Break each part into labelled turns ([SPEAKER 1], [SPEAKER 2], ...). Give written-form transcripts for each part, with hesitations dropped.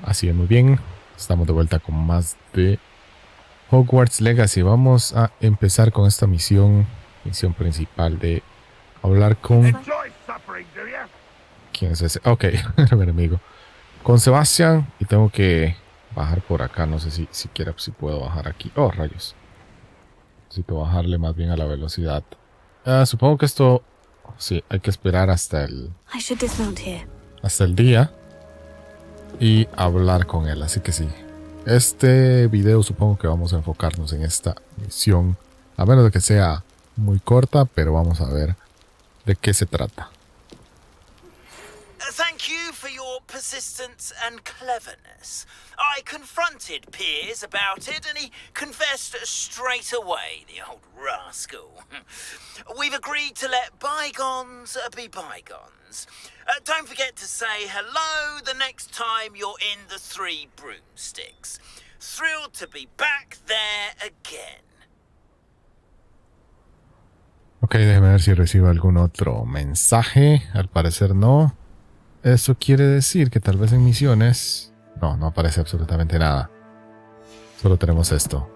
[SPEAKER 1] Así es, muy bien. Estamos de vuelta con más de Hogwarts Legacy. Vamos a empezar con esta misión principal de hablar con... ¿Quién es ese? Ok, mi enemigo. Con Sebastián, y tengo que bajar por acá. No sé si siquiera si puedo bajar aquí. Oh, rayos. Necesito bajarle más bien a la velocidad. Supongo que esto... Sí, hay que esperar hasta el día y hablar con él, así que sí. Este video supongo que vamos a enfocarnos en esta misión, a menos de que sea muy corta, pero vamos a ver de qué se trata.
[SPEAKER 2] Thank you for your persistence and cleverness. I confronted Piers about it and he confessed straight away, the old rascal. We've agreed to let bygones be bygones. Don't forget to say hello the next time you're in the Three Broomsticks. Thrilled to be back there again.
[SPEAKER 1] Ok, déjeme ver si recibo algún otro mensaje. Al parecer no. Eso quiere decir que tal vez en misiones... No aparece absolutamente nada. Solo tenemos esto.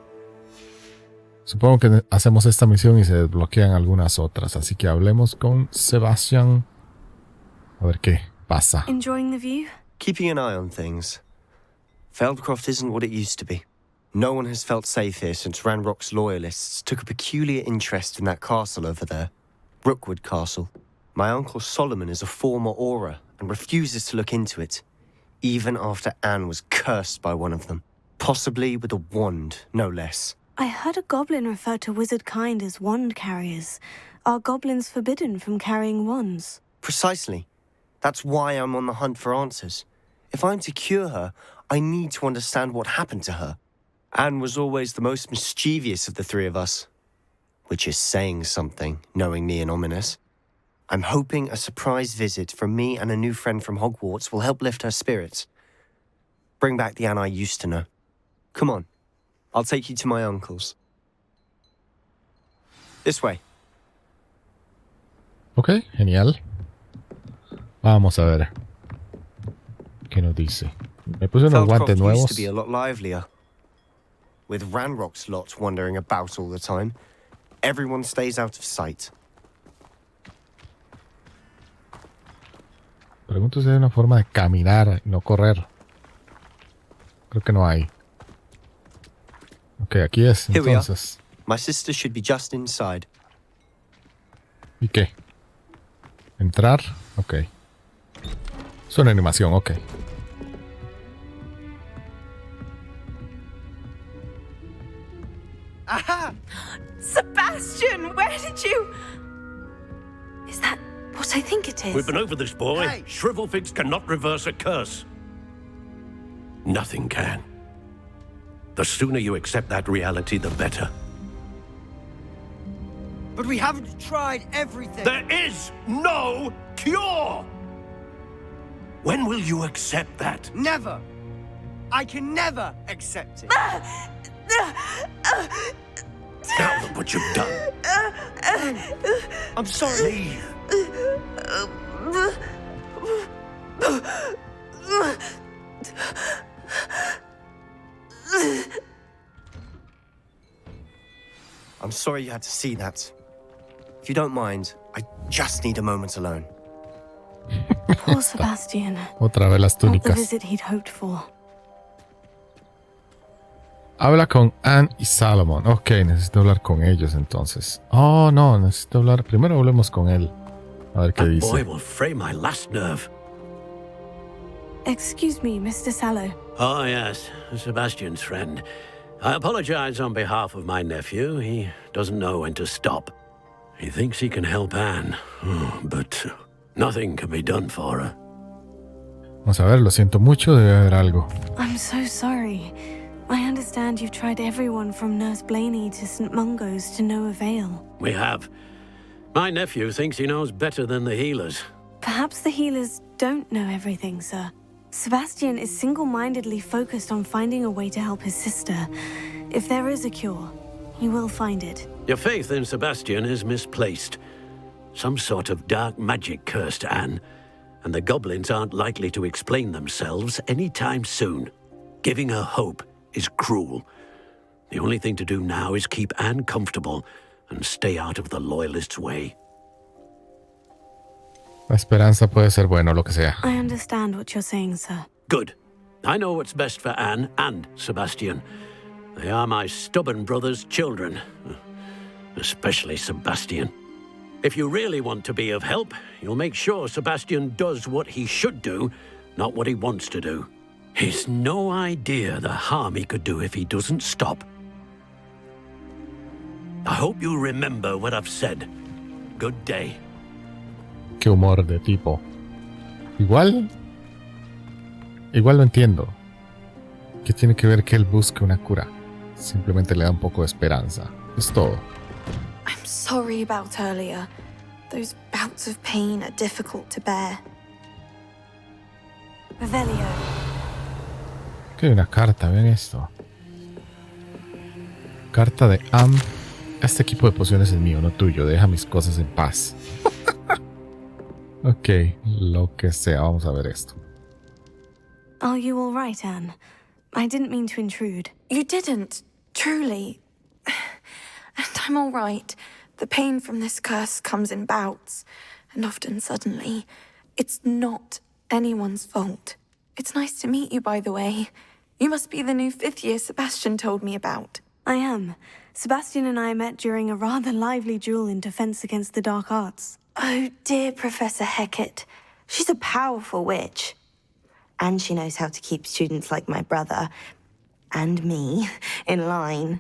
[SPEAKER 1] Supongo que hacemos esta misión y se desbloquean algunas otras. Así que hablemos con Sebastián. A ver qué pasa.
[SPEAKER 3] Enjoying the view?
[SPEAKER 4] Keeping an eye on things. Feldcroft isn't what it used to be. No one has felt safe here since Ranrok's loyalists took a peculiar interest in that castle over there. Rookwood Castle. My uncle Solomon is a former Auror and refuses to look into it, even after Anne was cursed by one of them. Possibly with a wand, no less.
[SPEAKER 3] I heard a goblin refer to wizard kind as wand carriers. Are goblins forbidden from carrying wands?
[SPEAKER 4] Precisely. That's why I'm on the hunt for answers. If I'm to cure her, I need to understand what happened to her. Anne was always the most mischievous of the three of us. Which is saying something, knowing me and ominous. I'm hoping a surprise visit from me and a new friend from Hogwarts will help lift her spirits. Bring back the Anne I used to know. Come on. I'll take you to my uncle's. This way.
[SPEAKER 1] Ok, genial. Vamos a ver qué nos dice. Me puse unos guantes nuevos.
[SPEAKER 4] Used to be a lot livelier. With Ranrock's lot wandering about all the time, everyone stays out of sight.
[SPEAKER 1] Pregunto si hay una forma de caminar y no correr. Creo que no hay. Ok, aquí es, entonces.
[SPEAKER 4] My sister should be just inside.
[SPEAKER 1] ¿Y qué? ¿Entrar? Ok. Es una animación, ok.
[SPEAKER 3] Aha! Sebastian, where did you... Is that what I think it is?
[SPEAKER 5] We've been over this, boy. Hey. Shrivelfigs cannot reverse a curse. Nothing can. The sooner you accept that reality, the better.
[SPEAKER 6] But we haven't tried everything.
[SPEAKER 5] There is no cure! When will you accept that?
[SPEAKER 6] Never. I can never accept it.
[SPEAKER 5] Now look what you've done.
[SPEAKER 6] I'm sorry.
[SPEAKER 4] I'm sorry you had to see that. If you don't mind, I just need a moment alone.
[SPEAKER 3] Poor Sebastian.
[SPEAKER 1] Otra vez las
[SPEAKER 3] Not the
[SPEAKER 1] túnicas.
[SPEAKER 3] visit he'd hoped for.
[SPEAKER 1] Habla con Anne y Solomon. Ok, necesito hablar con ellos entonces. Oh, no, necesito hablar. Primero hablemos con él. A ver qué
[SPEAKER 5] That
[SPEAKER 1] dice.
[SPEAKER 5] boy will fray my last nerve.
[SPEAKER 3] Excuse me, Mr. Sallow.
[SPEAKER 5] Oh, yes, Sebastian's friend. I apologize on behalf of my nephew. He doesn't know when to stop. He thinks he can help Anne, but nothing can be done for her.
[SPEAKER 1] Vamos a ver, lo siento mucho, debe haber algo.
[SPEAKER 3] I'm so sorry. I understand you've tried everyone from Nurse Blaney to St. Mungo's to no avail.
[SPEAKER 5] We have. My nephew thinks he knows better than the healers.
[SPEAKER 3] Perhaps the healers don't know everything, sir. Sebastian is single-mindedly focused on finding a way to help his sister. If there is a cure, he will find it.
[SPEAKER 5] Your faith in Sebastian is misplaced. Some sort of dark magic cursed Anne. and the goblins aren't likely to explain themselves anytime soon. Giving her hope is cruel. The only thing to do now is keep Anne comfortable and stay out of the Loyalists' way.
[SPEAKER 1] La esperanza puede ser bueno, lo que sea.
[SPEAKER 3] I understand what you're saying, sir.
[SPEAKER 5] Good. I know what's best for Anne and Sebastian. They are my stubborn brother's children. Especially Sebastian. If you really want to be of help, you'll make sure Sebastian does what he should do, not what he wants to do. He's no idea the harm he could do if he doesn't stop. I hope you remember what I've said. Good day.
[SPEAKER 1] Qué humor de tipo. Igual lo entiendo. ¿Qué tiene que ver que él busque una cura? Simplemente le da un poco de esperanza. Es todo.
[SPEAKER 7] I'm sorry about earlier. Those bouts of pain are difficult to bear.
[SPEAKER 3] Revelio.
[SPEAKER 1] Que hay una carta, vean esto. Carta de Este equipo de pociones es mío, no tuyo. Deja mis cosas en paz. Ok, lo que sea. Vamos a ver esto.
[SPEAKER 3] Are you all right, Anne? I didn't mean to intrude.
[SPEAKER 7] You didn't, truly. And I'm all right. The pain from this curse comes in bouts, and often suddenly. It's not anyone's fault. It's nice to meet you, by the way. You must be the new 5th year Sebastian told me about.
[SPEAKER 3] I am. Sebastian and I met during a rather lively duel in defense against the dark arts.
[SPEAKER 7] Oh, dear Professor Hecat. She's a powerful witch. And she knows how to keep students like my brother, and me, in line.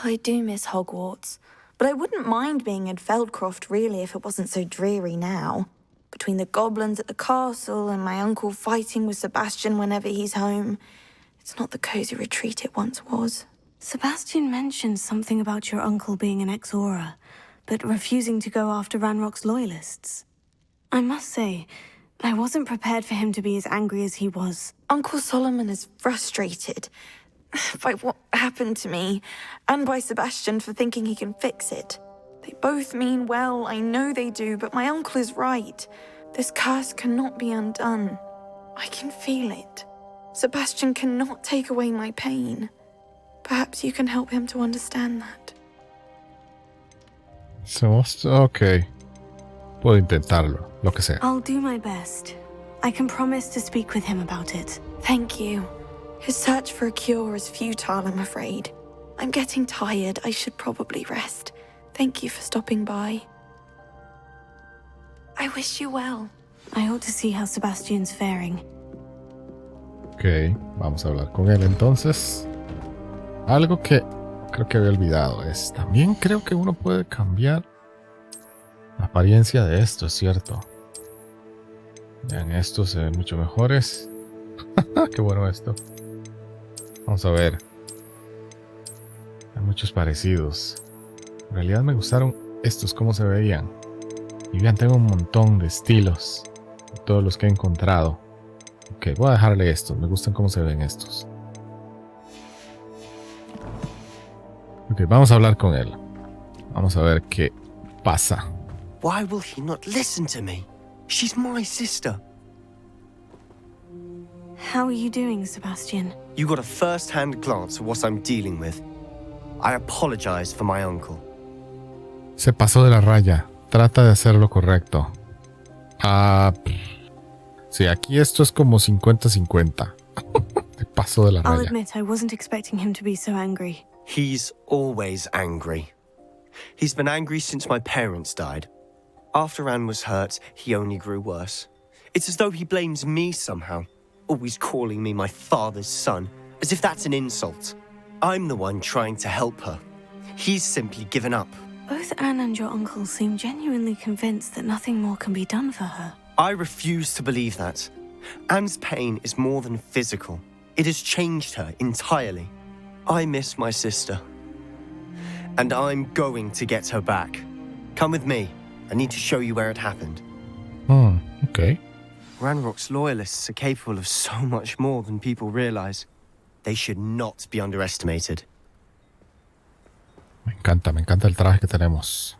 [SPEAKER 7] I do miss Hogwarts, but I wouldn't mind being in Feldcroft, really, if it wasn't so dreary now. Between the goblins at the castle and my uncle fighting with Sebastian whenever he's home, it's not the cozy retreat it once was.
[SPEAKER 3] Sebastian mentioned something about your uncle being an ex-Aura, but refusing to go after Ranrock's loyalists. I must say, I wasn't prepared for him to be as angry as he was.
[SPEAKER 7] Uncle Solomon is frustrated by what happened to me, and by Sebastian for thinking he can fix it. They both mean well, I know they do, but my uncle is right. This curse cannot be undone. I can feel it. Sebastian cannot take away my pain. Perhaps you can help him to understand that.
[SPEAKER 1] Ok. Puedo intentarlo, lo que sea.
[SPEAKER 3] I'll do my best. I can promise to speak with him about it.
[SPEAKER 7] Thank you. His search for a cure is futile, I'm afraid. I'm getting tired. I should probably rest. Thank you for stopping by. I wish you well.
[SPEAKER 3] I ought to see how Sebastian's faring.
[SPEAKER 1] Ok, vamos a hablar con él entonces. Algo que creo que había olvidado es, también creo que uno puede cambiar la apariencia de esto, es cierto. Vean, estos se ven mucho mejores. Qué bueno esto. Vamos a ver. Hay muchos parecidos. En realidad me gustaron estos, cómo se veían. Y vean, tengo un montón de estilos. De todos los que he encontrado. Ok, voy a dejarle estos. Me gustan cómo se ven estos. Ok, vamos a hablar con él. Vamos a ver qué pasa.
[SPEAKER 4] Why will he not listen to me? She's my sister.
[SPEAKER 3] How are you doing, Sebastian?
[SPEAKER 4] You got a first-hand glance at what I'm dealing with. I apologize for my uncle.
[SPEAKER 1] Se pasó de la raya. Trata de hacer lo correcto. Sí, aquí esto es como 50-50. Se pasó de la
[SPEAKER 3] I'll
[SPEAKER 1] raya.
[SPEAKER 3] admit I wasn't expecting him to be so angry.
[SPEAKER 4] He's always angry. He's been angry since my parents died. After Anne was hurt, he only grew worse. It's as though he blames me somehow, always calling me my father's son, as if that's an insult. I'm the one trying to help her. He's simply given up.
[SPEAKER 3] Both Anne and your uncle seem genuinely convinced that nothing more can be done for her.
[SPEAKER 4] I refuse to believe that. Anne's pain is more than physical. It has changed her entirely. I miss my sister. And I'm going to get her back. Come with me. I need to show you where it happened.
[SPEAKER 1] Ok.
[SPEAKER 4] Ranrock's loyalists are capable of so much more than people realize. They should not be underestimated.
[SPEAKER 1] Me encanta el traje que tenemos.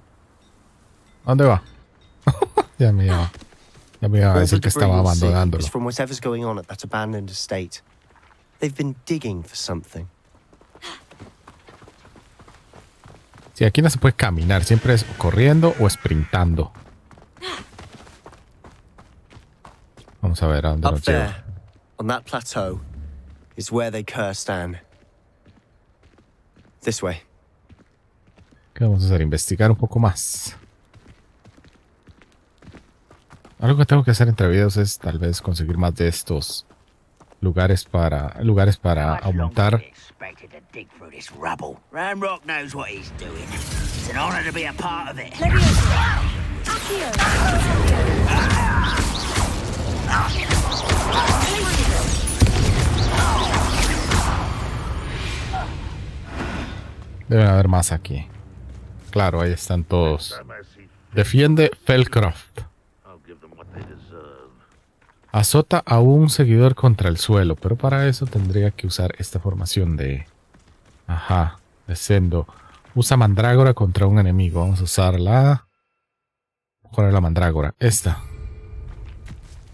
[SPEAKER 1] ¿A dónde va? Ya me llama. Ya me iba a
[SPEAKER 4] All the
[SPEAKER 1] decir que
[SPEAKER 4] debris
[SPEAKER 1] estaba
[SPEAKER 4] you'll see
[SPEAKER 1] abandonándolo.
[SPEAKER 4] is from whatever's going on at that abandoned estate. They've been digging for something.
[SPEAKER 1] Sí, aquí no se puede caminar. Siempre es corriendo o sprintando. Vamos a ver a dónde
[SPEAKER 4] Up
[SPEAKER 1] nos lleva.
[SPEAKER 4] there, on that plateau, is where they cursed Anne. This way.
[SPEAKER 1] ¿Qué vamos a hacer? Investigar un poco más. Algo que tengo que hacer entre videos es tal vez conseguir más de estos lugares para aumentar.
[SPEAKER 2] Ranrok knows what he's doing. It's an honor to be a part of it.
[SPEAKER 1] Deben haber más aquí. Claro, ahí están todos. Defiende Felcroft. Azota a un seguidor contra el suelo, pero para eso tendría que usar esta formación de... Ajá, descendo. Usa mandrágora contra un enemigo. Vamos a usarla. ¿Cuál es la mandrágora? Esta.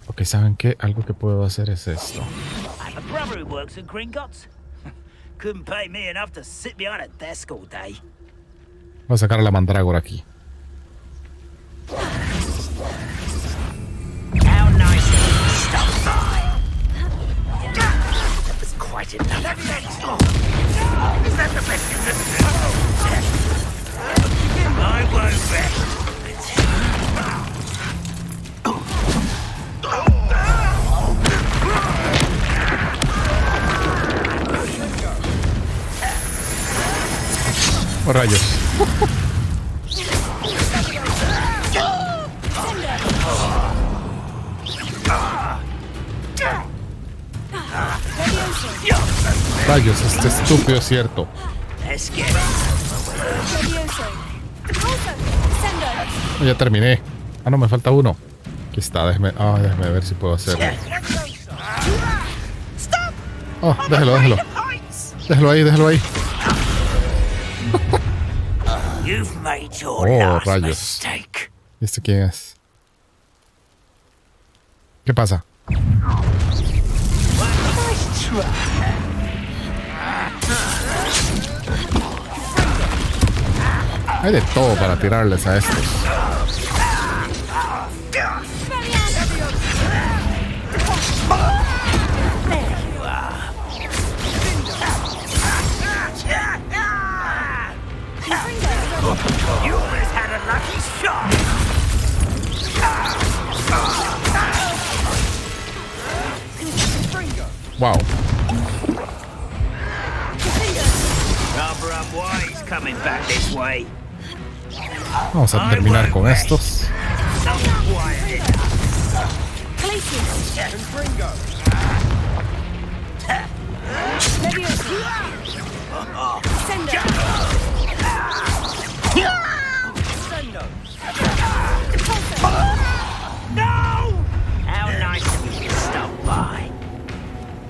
[SPEAKER 1] Ok, ¿saben qué? Algo que puedo hacer es esto. Voy a sacar a la mandrágora aquí. Oh, rayos. Rayos, este estúpido es cierto. Oh, ya terminé. Ah, no, me falta uno. Aquí está, déjeme ver si puedo hacerlo. Oh, déjelo. Déjelo ahí. Oh, rayos. ¿Y este quién es? ¿Qué pasa? Hay de todo para tirarles a estos. Wow. Vamos a terminar con estos.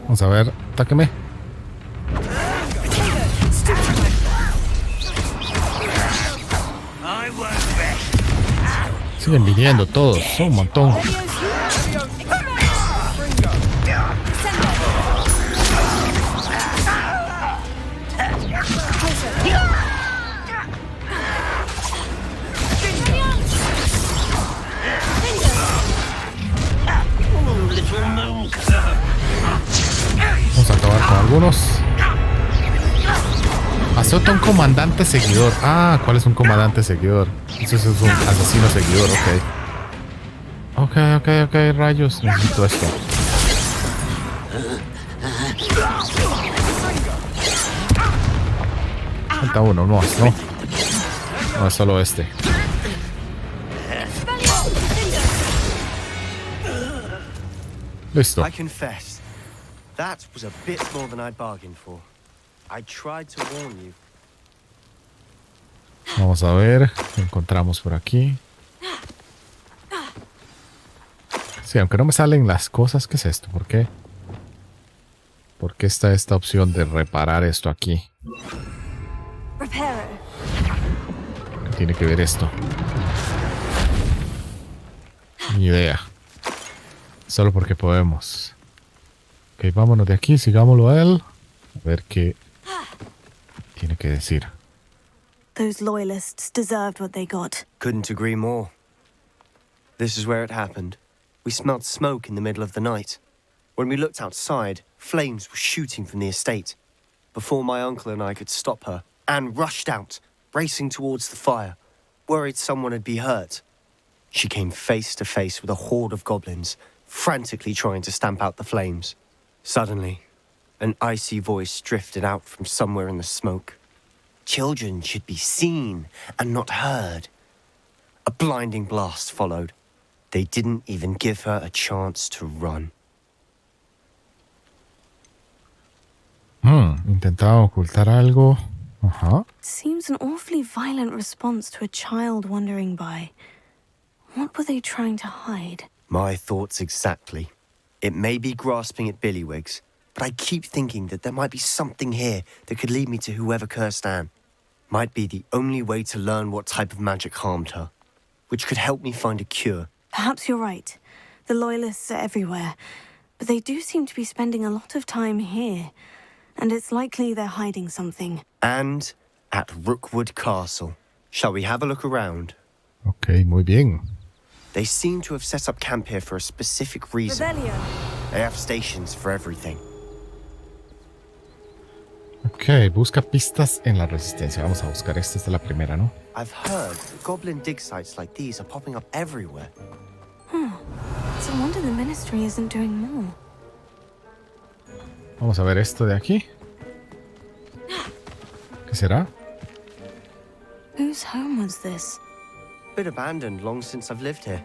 [SPEAKER 1] Vamos a ver, atáqueme. Siguen viniendo todos, son un montón. Vamos a acabar con algunos. Azota un comandante seguidor. Ah, ¿cuál es un comandante seguidor? Eso es un asesino seguidor, ok, rayos. Necesito esto. Falta uno, no es solo este. Listo.
[SPEAKER 4] I confess, that was a bit more than I bargained for. I tried to warn you.
[SPEAKER 1] Vamos a ver qué encontramos por aquí. Sí, aunque no me salen las cosas. ¿Qué es esto? ¿Por qué? ¿Por qué está esta opción de reparar esto aquí? ¿Qué tiene que ver esto? Ni idea. Solo porque podemos. Ok, vámonos de aquí, sigámoslo a él. A ver qué tiene que decir.
[SPEAKER 3] Those loyalists deserved what they got.
[SPEAKER 4] Couldn't agree more. This is where it happened. We smelled smoke in the middle of the night. When we looked outside, flames were shooting from the estate. Before my uncle and I could stop her, Anne rushed out, racing towards the fire, worried someone had been hurt. She came face to face with a horde of goblins, frantically trying to stamp out the flames. Suddenly, an icy voice drifted out from somewhere in the smoke. Children should be seen and not heard. A blinding blast followed. They didn't even give her a chance to run.
[SPEAKER 1] Intentaba ocultar algo. Ajá.
[SPEAKER 3] Seems an awfully violent response to a child wandering by. What were they trying to hide?
[SPEAKER 4] My thoughts exactly. It may be grasping at Billywigs, but I keep thinking that there might be something here that could lead me to whoever cursed Anne. Might be the only way to learn what type of magic harmed her, which could help me find a cure.
[SPEAKER 3] Perhaps you're right. The loyalists are everywhere, but they do seem to be spending a lot of time here, and it's likely they're hiding something.
[SPEAKER 4] And at Rookwood Castle. Shall we have a look around?
[SPEAKER 1] Ok, muy bien.
[SPEAKER 4] They seem to have set up camp here for a specific reason.
[SPEAKER 3] Rebellion.
[SPEAKER 4] They have stations for everything.
[SPEAKER 1] Ok, busca pistas en la resistencia. Vamos a buscar esta es la primera, ¿no?
[SPEAKER 4] I've heard that goblin dig sites like these are popping up everywhere.
[SPEAKER 3] It's a wonder the ministry isn't doing more.
[SPEAKER 1] Vamos a ver esto de aquí. ¿Qué será?
[SPEAKER 3] Whose home was this?
[SPEAKER 4] Been abandoned long since I've lived here.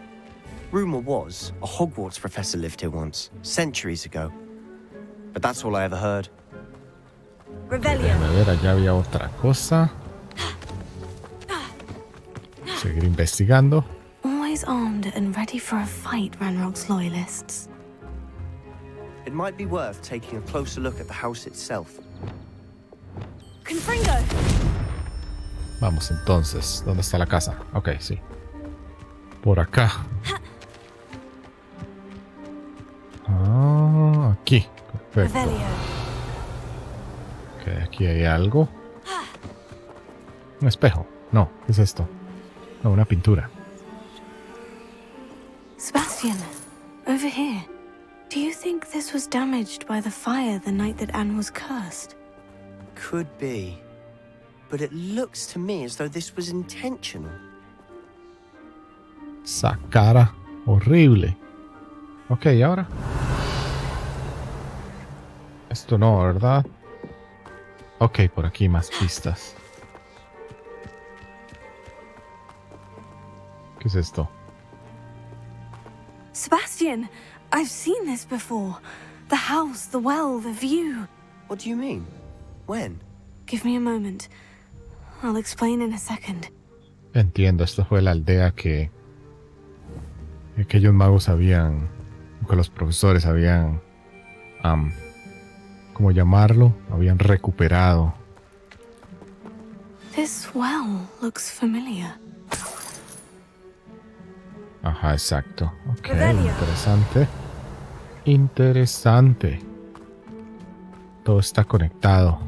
[SPEAKER 4] Rumor was a Hogwarts professor lived here once, centuries ago. But that's all I ever heard.
[SPEAKER 3] Rebellion.
[SPEAKER 1] Déjame ver, allá había otra cosa. Seguir investigando.
[SPEAKER 3] Always armed and ready for a fight, Ranrok's loyalists.
[SPEAKER 4] It might be worth taking a closer look at the house itself.
[SPEAKER 3] Confringo!
[SPEAKER 1] Vamos entonces. ¿Dónde está la casa? Ok, sí. Por acá. Ah, aquí. Perfecto.
[SPEAKER 3] Rebellion.
[SPEAKER 1] Ok, aquí hay algo. Un espejo. No, ¿qué es esto? No, una pintura.
[SPEAKER 3] Sebastian, over here. Do you think this was damaged by the fire the night that Anne was cursed?
[SPEAKER 4] Could be. But it looks to me as though this was intentional.
[SPEAKER 1] Esa cara horrible. Ok, ¿y ahora? Esto no, ¿verdad? Ok, por aquí más pistas. ¿Qué es esto?
[SPEAKER 3] Sebastian, I've seen this before. The house, the well, the view.
[SPEAKER 4] What do you mean? When?
[SPEAKER 3] Give me a moment. I'll explain in a second.
[SPEAKER 1] Entiendo, esto fue la aldea que aquellos magos habían, que los profesores habían, ¿cómo llamarlo? Habían recuperado.
[SPEAKER 3] This well looks familiar.
[SPEAKER 1] Ajá, exacto. Ok,
[SPEAKER 3] Rebellion.
[SPEAKER 1] interesante. Interesante. Todo está conectado.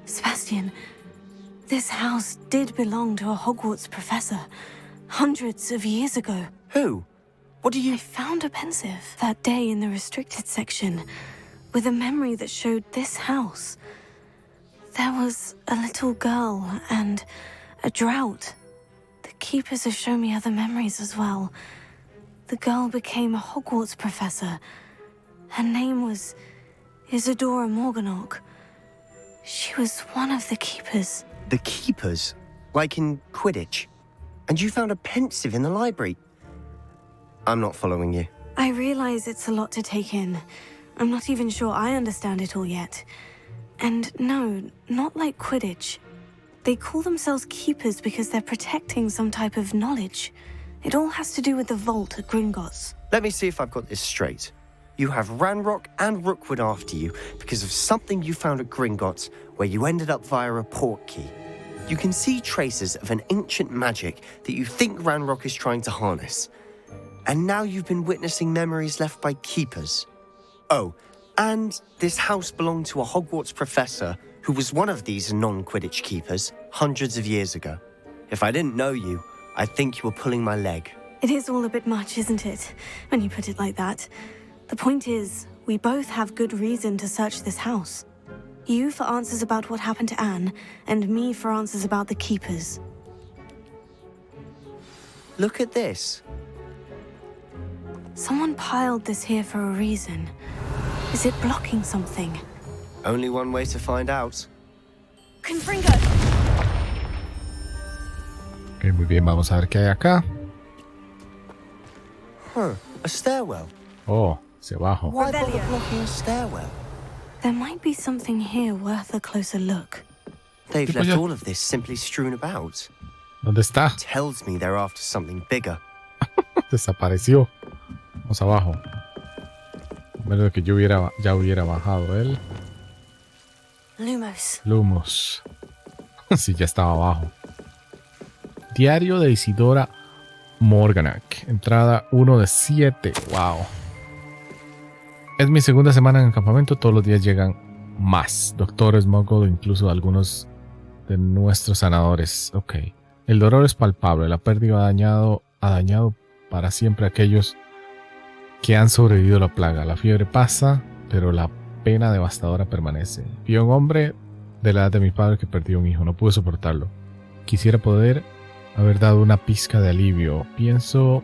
[SPEAKER 3] Sebastian, this house did belong to a Hogwarts professor hundreds of years ago.
[SPEAKER 4] Who? What do
[SPEAKER 3] I
[SPEAKER 4] you...
[SPEAKER 3] found a pensive that day in the restricted section with a memory that showed this house. There was a little girl and a drought. The keepers have shown me other memories as well. The girl became a Hogwarts professor. Her name was Isadora Morganach. She was one of the keepers.
[SPEAKER 4] The keepers? Like in Quidditch? And you found a pensive in the library? I'm not following you.
[SPEAKER 3] I realize it's a lot to take in. I'm not even sure I understand it all yet. And no, not like Quidditch. They call themselves keepers because they're protecting some type of knowledge. It all has to do with the vault at Gringotts.
[SPEAKER 4] Let me see if I've got this straight. You have Ranrok and Rookwood after you because of something you found at Gringotts where you ended up via a portkey. You can see traces of an ancient magic that you think Ranrok is trying to harness. And now you've been witnessing memories left by keepers. Oh, and this house belonged to a Hogwarts professor who was one of these non-Quidditch keepers hundreds of years ago. If I didn't know you, I'd think you were pulling my leg.
[SPEAKER 3] It is all a bit much, isn't it, when you put it like that? The point is, we both have good reason to search this house. You for answers about what happened to Anne, and me for answers about the keepers.
[SPEAKER 4] Look at this.
[SPEAKER 3] Someone piled this here for a reason. Is it blocking something?
[SPEAKER 4] Only one way to find out.
[SPEAKER 3] Confringo!
[SPEAKER 1] Ok, muy bien, vamos a ver qué hay acá.
[SPEAKER 4] Huh, a stairwell.
[SPEAKER 1] Oh, hacia abajo.
[SPEAKER 4] Why bother
[SPEAKER 3] Revelio.
[SPEAKER 4] blocking a stairwell?
[SPEAKER 3] There might be something here worth a closer look.
[SPEAKER 4] They've
[SPEAKER 1] Tipo
[SPEAKER 4] left
[SPEAKER 1] ya-
[SPEAKER 4] all of this simply strewn about.
[SPEAKER 1] ¿Dónde está?
[SPEAKER 4] Tells me they're after something bigger.
[SPEAKER 1] Desapareció. Vamos abajo. A menos que yo ya hubiera bajado él.
[SPEAKER 3] Lumos.
[SPEAKER 1] Lumos. Sí, ya estaba abajo. Diario de Isidora Morganac. Entrada 1 de 7. Wow. Es mi segunda semana en el campamento. Todos los días llegan más. Doctores, Muggle, incluso algunos de nuestros sanadores. Ok. El dolor es palpable. La pérdida ha dañado para siempre a aquellos que han sobrevivido a la plaga. La fiebre pasa, pero la pena devastadora permanece. Vi a un hombre de la edad de mi padre que perdió un hijo. No pude soportarlo. Quisiera poder haber dado una pizca de alivio. Pienso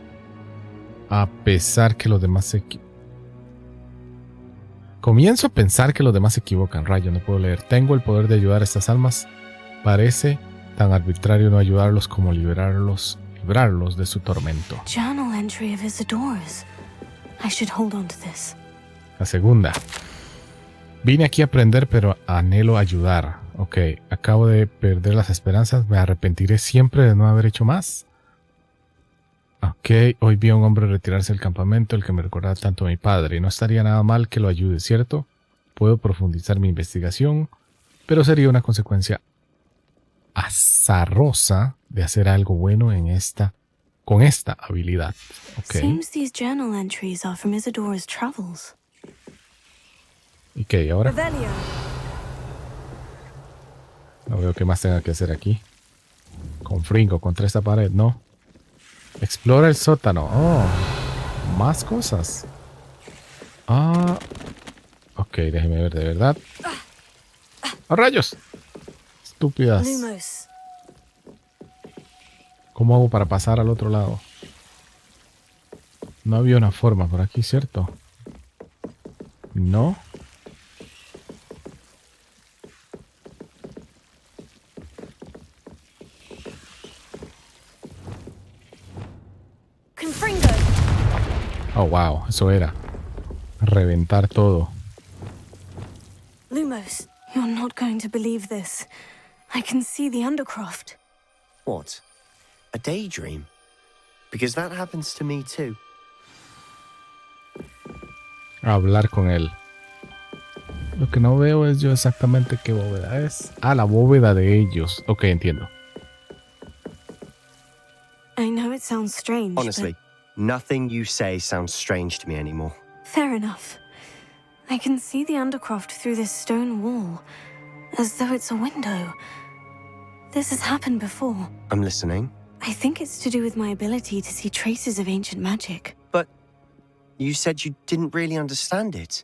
[SPEAKER 1] a pesar que los demás se Comienzo a pensar que los demás se equivocan. Rayo, no puedo leer. Tengo el poder de ayudar a estas almas. Parece tan arbitrario no ayudarlos como librarlos de su tormento.
[SPEAKER 3] Journal entry of Isidora's. I should hold on to this.
[SPEAKER 1] La segunda. Vine aquí a aprender, pero anhelo ayudar. Ok, acabo de perder las esperanzas. Me arrepentiré siempre de no haber hecho más. Ok, hoy vi a un hombre retirarse del campamento, el que me recordaba tanto a mi padre. No estaría nada mal que lo ayude, ¿cierto? Puedo profundizar mi investigación, pero sería una consecuencia azarosa de hacer algo bueno con esta habilidad. Ok.
[SPEAKER 3] Seems these journal entries are from Isidora's travels.
[SPEAKER 1] ¿Y qué? ¿Y ahora?
[SPEAKER 3] Revelio.
[SPEAKER 1] No veo qué más tenga que hacer aquí. Confringo contra esta pared, ¿no? Explora el sótano. Oh, más cosas. Ah, ok, déjeme ver de verdad. ¡Oh, rayos! Estúpidas.
[SPEAKER 3] Lumos.
[SPEAKER 1] ¿Cómo hago para pasar al otro lado? No había una forma por aquí, ¿cierto? No.
[SPEAKER 3] Confringo.
[SPEAKER 1] Oh, wow, eso era. Reventar todo.
[SPEAKER 3] Lumos, you're not going to believe this. I can see the Undercroft.
[SPEAKER 4] What? A daydream? Because that happens to me too.
[SPEAKER 1] Hablar con él. Lo que no veo es yo exactamente qué bóveda es. Ah, la bóveda de ellos. Ok, entiendo.
[SPEAKER 3] I know it sounds strange,
[SPEAKER 4] Honestly, nothing you say sounds strange to me anymore.
[SPEAKER 3] but fair enough. I can see the Undercroft through this stone wall, as though it's a window. This has happened before.
[SPEAKER 4] I'm listening.
[SPEAKER 3] I think it's to do with my ability to see traces of ancient magic.
[SPEAKER 4] But you said you didn't really understand it,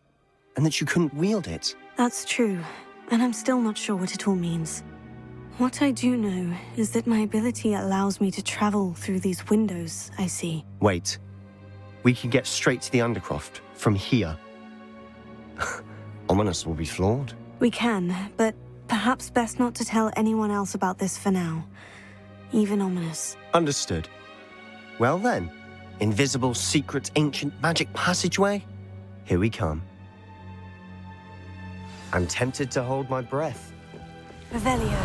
[SPEAKER 4] and that you couldn't wield it.
[SPEAKER 3] That's true, and I'm still not sure what it all means. What I do know is that my ability allows me to travel through these windows I see.
[SPEAKER 4] Wait. We can get straight to the Undercroft from here. Ominous will be flawed.
[SPEAKER 3] We can, but perhaps best not to tell anyone else about this for now. Even Ominous.
[SPEAKER 4] Understood. Well then, invisible, secret, ancient magic passageway? Here we come. I'm tempted to hold my breath.
[SPEAKER 3] Revelio.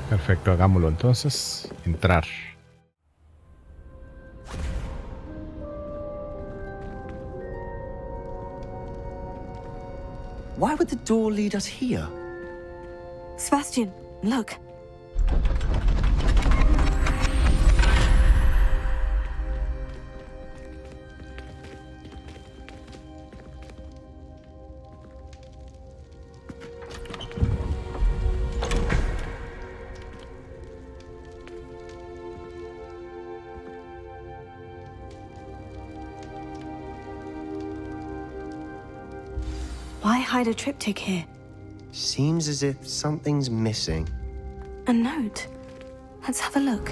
[SPEAKER 1] Perfecto, hagámoslo entonces. Entrar.
[SPEAKER 4] Why would the door lead us here?
[SPEAKER 3] Sebastian, look. Why hide a triptych here?
[SPEAKER 4] Seems as if something's missing.
[SPEAKER 3] A note. Let's have a look.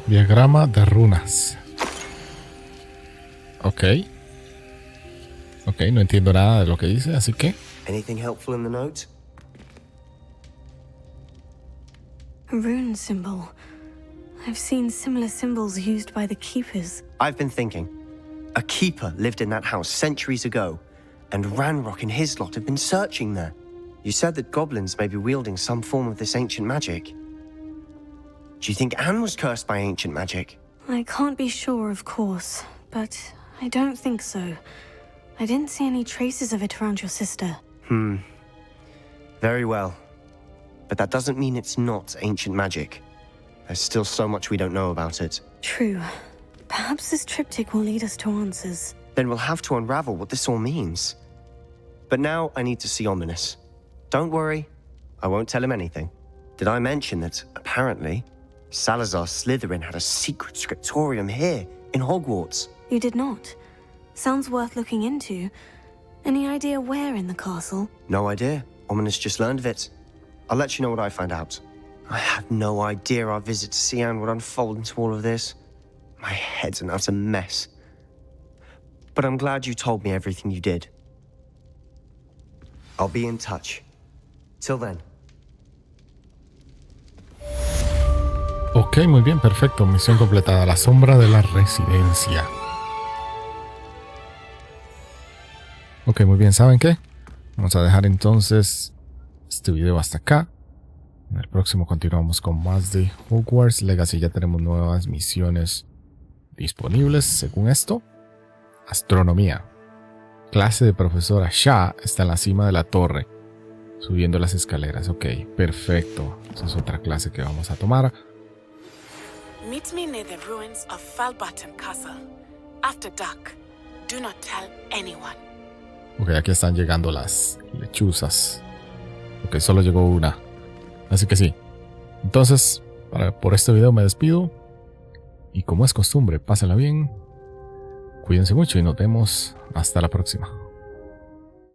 [SPEAKER 1] Diagrama de runas. Ok. Ok, no entiendo nada de lo que dice, así que...
[SPEAKER 4] Anything helpful in the note?
[SPEAKER 3] A rune symbol. I've seen similar symbols used by the keepers.
[SPEAKER 4] I've been thinking. A keeper lived in that house centuries ago, and Ranrok and his lot have been searching there. You said that goblins may be wielding some form of this ancient magic. Do you think Anne was cursed by ancient magic?
[SPEAKER 3] I can't be sure, of course, but I don't think so. I didn't see any traces of it around your sister.
[SPEAKER 4] Very well. But that doesn't mean it's not ancient magic. There's still so much we don't know about it.
[SPEAKER 3] True. Perhaps this triptych will lead us to answers.
[SPEAKER 4] Then we'll have to unravel what this all means. But now I need to see Ominous. Don't worry, I won't tell him anything. Did I mention that, apparently, Salazar Slytherin had a secret scriptorium here, in Hogwarts?
[SPEAKER 3] You did not. Sounds worth looking into. Any idea where in the castle?
[SPEAKER 4] No idea. Ominous just learned of it. I'll let you know what I find out. I had no idea our visit to see Anne would unfold into all of this. My head's an utter mess. But I'm glad you told me everything you did. I'll be in touch. Till then.
[SPEAKER 1] Ok, muy bien, perfecto. Misión completada. La sombra de la residencia. Ok, muy bien. ¿Saben qué? Vamos a dejar entonces este video hasta acá. En el próximo continuamos con más de Hogwarts Legacy. Ya tenemos nuevas misiones disponibles según esto. Astronomía. Clase de profesora Shah está en la cima de la torre, subiendo las escaleras. Ok, perfecto. Esa es otra clase que vamos a tomar.
[SPEAKER 8] Meet me near the ruins of Falbutton Castle. After dark. Do not tell anyone.
[SPEAKER 1] Ok, aquí están llegando las lechuzas. Ok, solo llegó una. Así que sí. Entonces, por este video me despido. Y como es costumbre, pásenla bien. Cuídense mucho y nos vemos hasta la próxima.